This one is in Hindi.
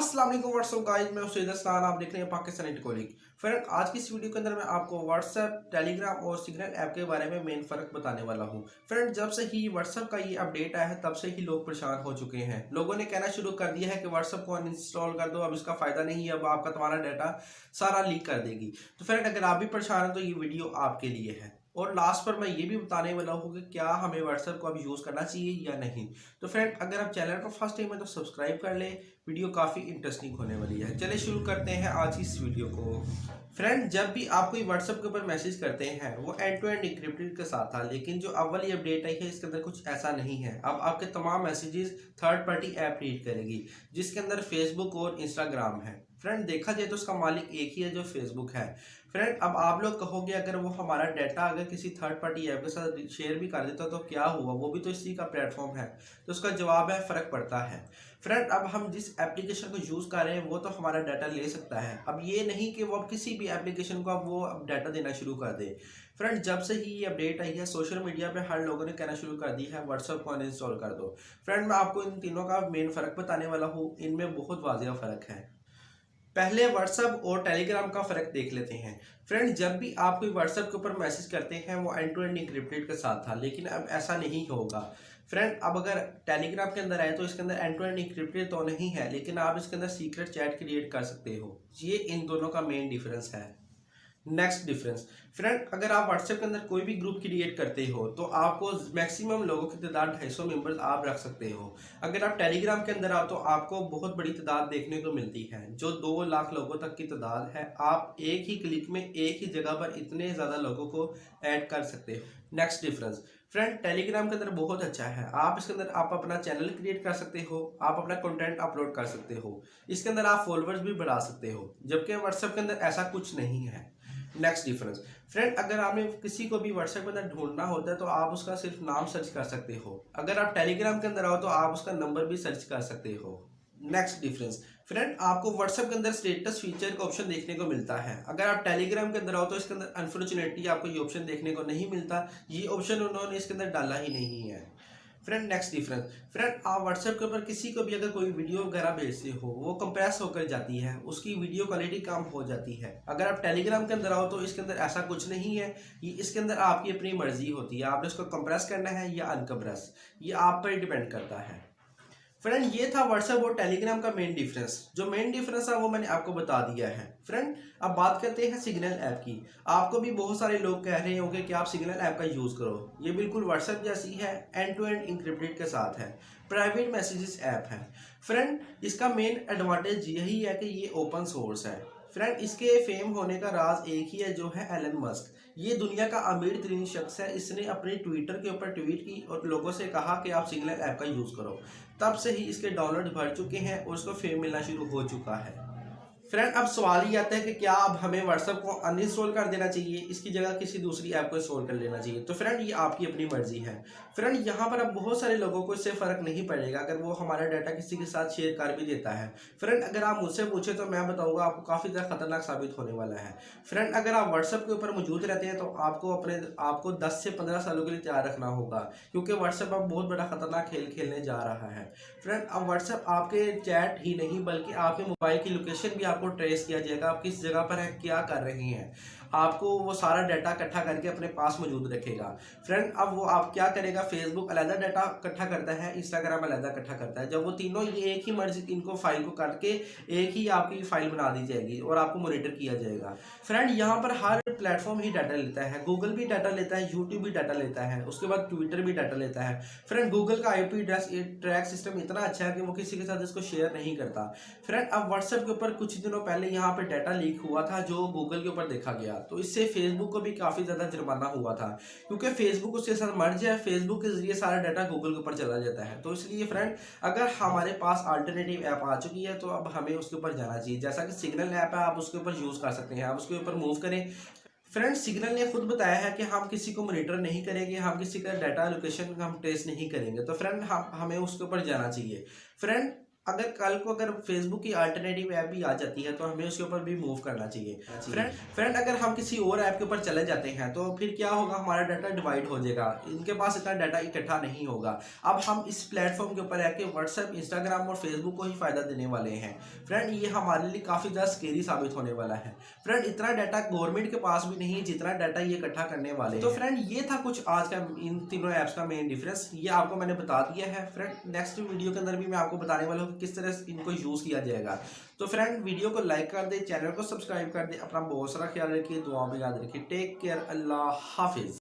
अस्सलाम वालेकुम व्हाट्सअप गाइस, मैं उस्ताद आप देख रहे हैं पाकिस्तानी टेक्नोलॉजी। फ्रेंड, आज की इस वीडियो के अंदर मैं आपको व्हाट्सएप, टेलीग्राम और सिग्नल ऐप के बारे में मेन फ़र्क बताने वाला हूं। फ्रेंड, जब से ही व्हाट्सएप का ये अपडेट आया है तब से ही लोग परेशान हो चुके हैं। लोगों ने कहना शुरू कर दिया है कि व्हाट्सएप को अनइंस्टॉल कर दो, अब इसका फ़ायदा नहीं है, अब आपका तुम्हारा डाटा सारा लीक कर देगी। तो फ्रेंड, अगर आप भी परेशान हैं तो ये वीडियो आपके लिए है। और लास्ट पर मैं ये भी बताने वाला हूँ कि क्या हमें व्हाट्सएप को अब यूज़ करना चाहिए या नहीं। तो फ्रेंड, अगर आप चैनल पर फर्स्ट टाइम है तो सब्सक्राइब कर लें, वीडियो काफ़ी इंटरेस्टिंग होने वाली है। चलिए शुरू करते हैं आज की इस वीडियो को। फ्रेंड, जब भी आप कोई व्हाट्सएप के ऊपर मैसेज करते हैं वो एंड टू एंड इंक्रिप्टेड के साथ था, लेकिन जो अब वाली अपडेट आई है इसके अंदर कुछ ऐसा नहीं है। अब आपके तमाम messages third party app read करेगी, जिसके अंदर फेसबुक और इंस्टाग्राम है। फ्रेंड, देखा जाए तो उसका मालिक एक ही है जो फेसबुक है। फ्रेंड, अब आप लोग कहोगे अगर वो हमारा डाटा अगर किसी थर्ड पार्टी ऐप के साथ शेयर भी कर देता तो क्या हुआ, वो भी तो इसी का प्लेटफॉर्म है। तो उसका जवाब है फ़र्क पड़ता है। फ्रेंड, अब हम जिस एप्लीकेशन को यूज़ कर रहे हैं वो तो हमारा डाटा ले सकता है। अब ये नहीं कि वो अब किसी भी एप्लीकेशन को अब वो अब डाटा देना शुरू कर दे। फ्रेंड, जब से ही ये अपडेट आई है सोशल मीडिया पे हर लोगों ने कहना शुरू कर दी है व्हाट्सएप को अनइंस्टॉल कर दो। फ्रेंड, मैं आपको इन तीनों का मेन फ़र्क बताने वाला हूँ। इनमें बहुत वाज़ेह फ़र्क है। पहले व्हाट्सएप और टेलीग्राम का फ़र्क देख लेते हैं। फ्रेंड, जब भी आप कोई व्हाट्सएप के ऊपर मैसेज करते हैं वो एंड टू एंड इंक्रिप्टेड के साथ था, लेकिन अब ऐसा नहीं होगा। फ्रेंड, अब अगर टेलीग्राम के अंदर आए तो इसके अंदर एंड टू एंड इंक्रिप्टेड तो नहीं है, लेकिन आप इसके अंदर सीक्रेट चैट क्रिएट कर सकते हो। ये इन दोनों का मेन डिफरेंस है। नेक्स्ट डिफरेंस, फ्रेंड, अगर आप व्हाट्सएप के अंदर कोई भी ग्रुप क्रिएट करते हो तो आपको मैक्सिमम लोगों की तादाद 250 मेंबर्स आप रख सकते हो। अगर आप टेलीग्राम के अंदर आओ तो आपको बहुत बड़ी तादाद देखने को मिलती है, जो 2 लाख लोगों तक की तादाद है। आप एक ही क्लिक में एक ही जगह पर इतने ज़्यादा लोगों को ऐड कर सकते हो। नेक्स्ट डिफरेंस, फ्रेंड, टेलीग्राम के अंदर बहुत अच्छा है। आप इसके अंदर आप अपना चैनल क्रिएट कर सकते हो, आप अपना कंटेंट अपलोड कर सकते हो, इसके अंदर आप फॉलोअर्स भी बढ़ा सकते हो, जबकि व्हाट्सएप के अंदर ऐसा कुछ नहीं है। नेक्स्ट डिफरेंस, फ्रेंड, अगर आपने किसी को भी व्हाट्सएप के अंदर ढूंढना होता है तो आप उसका सिर्फ नाम सर्च कर सकते हो। अगर आप टेलीग्राम के अंदर आओ तो आप उसका नंबर भी सर्च कर सकते हो। नेक्स्ट डिफरेंस, फ्रेंड, आपको व्हाट्सएप के अंदर स्टेटस फीचर का ऑप्शन देखने को मिलता है। अगर आप टेलीग्राम के अंदर आओ तो इसके अंदर अनफॉर्चुनेटली आपको ये ऑप्शन देखने को नहीं मिलता। ये ऑप्शन उन्होंने इसके अंदर डाला ही नहीं है। फ्रेंड, नेक्स्ट डिफरेंस, फ्रेंड, आप व्हाट्सएप के ऊपर किसी को भी अगर कोई वीडियो वगैरह भेजते हो वो कंप्रेस होकर जाती है, उसकी वीडियो क्वालिटी कम हो जाती है। अगर आप टेलीग्राम के अंदर आओ तो इसके अंदर ऐसा कुछ नहीं है। ये इसके अंदर आपकी अपनी मर्जी होती है, आपने उसको कंप्रेस करना है या अनकम्प्रेस, ये आप पर डिपेंड करता है। फ्रेंड, ये था व्हाट्सएप और टेलीग्राम का मेन डिफरेंस। जो मेन डिफरेंस है वो मैंने आपको बता दिया है। फ्रेंड, अब बात करते हैं सिग्नल ऐप की। आपको भी बहुत सारे लोग कह रहे होंगे कि आप सिग्नल ऐप का यूज़ करो। ये बिल्कुल व्हाट्सएप जैसी है, एंड टू एंड इंक्रिप्टेड के साथ है, प्राइवेट मैसेजेस ऐप है। फ्रेंड, इसका मेन एडवांटेज यही है कि ये ओपन सोर्स है। फ्रेंड, इसके फेम होने का राज एक ही है, जो है एलन मस्क। ये दुनिया का अमीर तरीन शख्स है। इसने अपने ट्विटर के ऊपर ट्वीट की और लोगों से कहा कि आप सिग्नल ऐप का यूज़ करो। तब से ही इसके डाउनलोड बढ़ चुके हैं और उसको फेम मिलना शुरू हो चुका है। फ्रेंड, अब सवाल ये आता है कि क्या अब हमें व्हाट्सएप को अनइंस्टॉल कर देना चाहिए, इसकी जगह किसी दूसरी ऐप को इंस्टॉल कर लेना चाहिए। तो फ्रेंड, ये आपकी अपनी मर्जी है। फ्रेंड, यहाँ पर अब बहुत सारे लोगों को इससे फ़र्क नहीं पड़ेगा अगर वो हमारा डाटा किसी के साथ शेयर कर भी देता है। फ्रेंड, अगर आप मुझसे पूछे तो मैं बताऊँगा आपको काफ़ी ज़्यादा खतरनाक साबित होने वाला है। फ्रेंड, अगर आप व्हाट्सएप के ऊपर मौजूद रहते हैं तो आपको 10 से 15 सालों के लिए तैयार रखना होगा, क्योंकि व्हाट्सएप अब बहुत बड़ा खतरनाक खेल खेलने जा रहा है। फ्रेंड, अब व्हाट्सएप आपके चैट ही नहीं बल्कि आपके मोबाइल की लोकेशन भी आपको ट्रेस किया जाएगा, आप किस जगह पर हैं, क्या कर रहे हैं, आपको वो सारा डाटा इकट्ठा करके अपने पास मौजूद रखेगा। फ्रेंड, अब वो आप क्या करेगा, फेसबुक अलग डाटा इकट्ठा करता है, इंस्टाग्राम अलग इकट्ठा करता है। जब वो तीनों ये एक ही मर्ज इनको फाइल को करके एक ही आपकी फाइल बना दी जाएगी और आपको मॉनिटर किया जाएगा। फ्रेंड, यहाँ पर हर प्लेटफॉर्म ही डाटा लेता है। गूगल भी डाटा लेता है, यूट्यूब भी डाटा लेता है, उसके बाद ट्विटर भी डाटा लेता है। फ्रेंड, गूगल का आईपी एड्रेस ट्रैक सिस्टम इतना अच्छा है कि वो किसी के साथ इसको शेयर नहीं करता। फ्रेंड, अब व्हाट्सएप के ऊपर कुछ दिनों पहले यहाँ पे डाटा लीक हुआ था जो गूगल के ऊपर देखा गया, तो इससे फेसबुक को भी काफ़ी ज़्यादा जुर्माना हुआ था, क्योंकि फेसबुक उसके साथ मर्ज है। फेसबुक के जरिए सारा डाटा गूगल के ऊपर चला जाता है। तो इसलिए फ्रेंड, अगर हमारे पास अल्टरनेटिव ऐप आ चुकी है तो अब हमें उसके ऊपर जाना चाहिए। जैसा कि सिग्नल ऐप है, आप उसके ऊपर यूज़ कर सकते हैं, आप उसके ऊपर मूव करें। फ्रेंड, सिग्नल ने खुद बताया है कि हम किसी को मॉनिटर नहीं करेंगे, हम किसी का डाटा लोकेशन हम ट्रेस नहीं करेंगे। तो फ्रेंड, हमें उसके ऊपर जाना चाहिए। फ्रेंड, अगर कल को अगर फेसबुक की अल्टरनेटिव ऐप भी आ जाती है तो हमें उसके ऊपर भी मूव करना चाहिए। फ्रेंड अगर हम किसी और ऐप के ऊपर चले जाते हैं तो फिर क्या होगा, हमारा डाटा डिवाइड हो जाएगा, इनके पास इतना डाटा इकट्ठा नहीं होगा। अब हम इस प्लेटफॉर्म के ऊपर है कि व्हाट्सएप, इंस्टाग्राम और फेसबुक को ही फायदा देने वाले हैं। फ्रेंड ये हमारे लिए काफ़ी ज़्यादा स्केरी साबित होने वाला है। फ्रेंड इतना डाटा गवर्नमेंट के पास भी नहीं है जितना डाटा ये इकट्ठा करने वाले तो फ्रेंड ये था कुछ आज का इन तीनों ऐप्स का मेन डिफरेंस, ये आपको मैंने बता दिया है। फ्रेंड नेक्स्ट वीडियो के अंदर भी मैं आपको बताने वाला हूँ कि किस तरह से इनको यूज़ किया जाएगा। तो फ्रेंड वीडियो को लाइक कर दे, चैनल को सब्सक्राइब कर दे, अपना बहुत सारा ख्याल रखिए, दुआ में याद रखिए। टेक केयर, अल्लाह हाफिज़।